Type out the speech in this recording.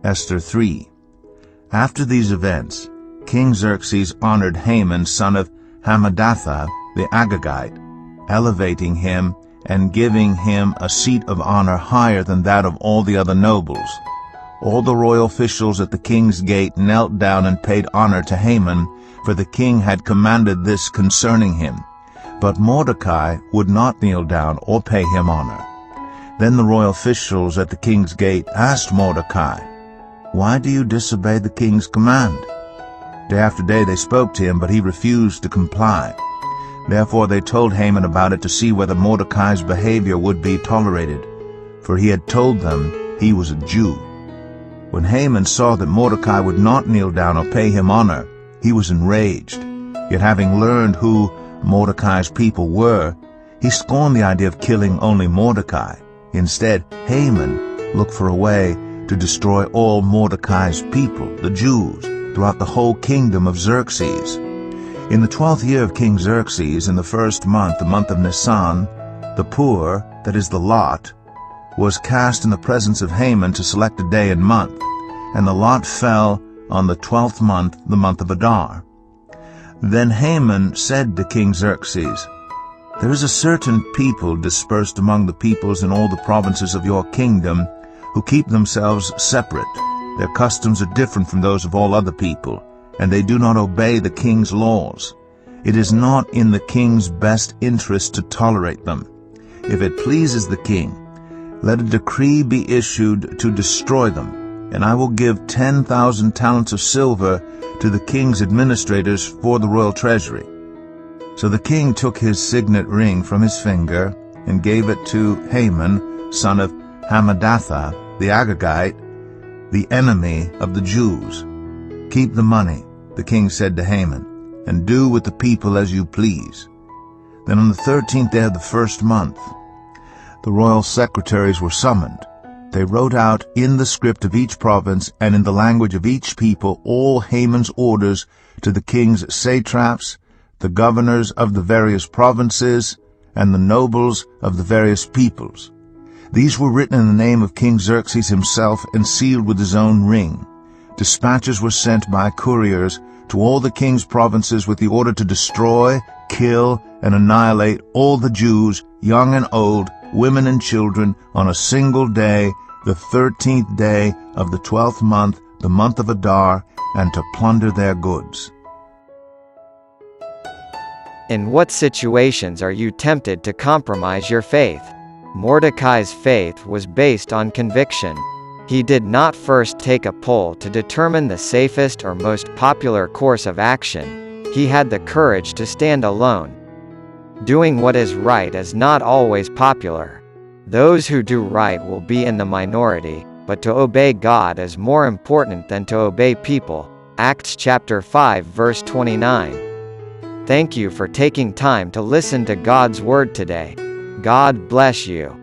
Esther 3. After these events, King Xerxes honored Haman son of Hammedatha the Agagite, elevating him and giving him a seat of honor higher than that of all the other nobles. All the royal officials at the king's gate knelt down and paid honor to Haman, for the king had commanded this concerning him. But Mordecai would not kneel down or pay him honor. Then the royal officials at the king's gate asked Mordecai, "Why do you disobey the king's command?" Day after day they spoke to him, but he refused to comply. Therefore they told Haman about it to see whether Mordecai's behavior would be tolerated, for he had told them he was a Jew. When Haman saw that Mordecai would not kneel down or pay him honor, he was enraged. Yet having learned who Mordecai's people were, he scorned the idea of killing only Mordecai. Instead, Haman looked for a way to destroy all Mordecai's people, the Jews, throughout the whole kingdom of Xerxes. In the 12th year of King Xerxes, in the first month, the month of Nisan, the pur, that is the lot, was cast in the presence of Haman to select a day and month, and the lot fell on the 12th month, the month of Adar. Then Haman said to King Xerxes, "There is a certain people dispersed among the peoples in all the provinces of your kingdom, who keep themselves separate. Their customs are different from those of all other people, and they do not obey the king's laws. It is not in the king's best interest to tolerate them. If it pleases the king, let a decree be issued to destroy them, and I will give 10,000 talents of silver to the king's administrators for the royal treasury." So the king took his signet ring from his finger and gave it to Haman, son of Hammedatha the Agagite, the enemy of the Jews. "Keep the money," the king said to Haman, "and do with the people as you please." Then on the 13th day of the first month, the royal secretaries were summoned. They wrote out in the script of each province and in the language of each people all Haman's orders to the king's satraps, the governors of the various provinces, and the nobles of the various peoples. These were written in the name of King Xerxes himself and sealed with his own ring. Dispatches were sent by couriers to all the king's provinces with the order to destroy, kill, and annihilate all the Jews, young and old, women and children, on a single day, the 13th day of the 12th month, the month of Adar, and to plunder their goods. In what situations are you tempted to compromise your faith? Mordecai's faith was based on conviction. He did not first take a poll to determine the safest or most popular course of action. He had the courage to stand alone. Doing what is right is not always popular. Those who do right will be in the minority, but to obey God is more important than to obey people. Acts chapter 5 verse 29. Thank you for taking time to listen to God's Word today. God bless you.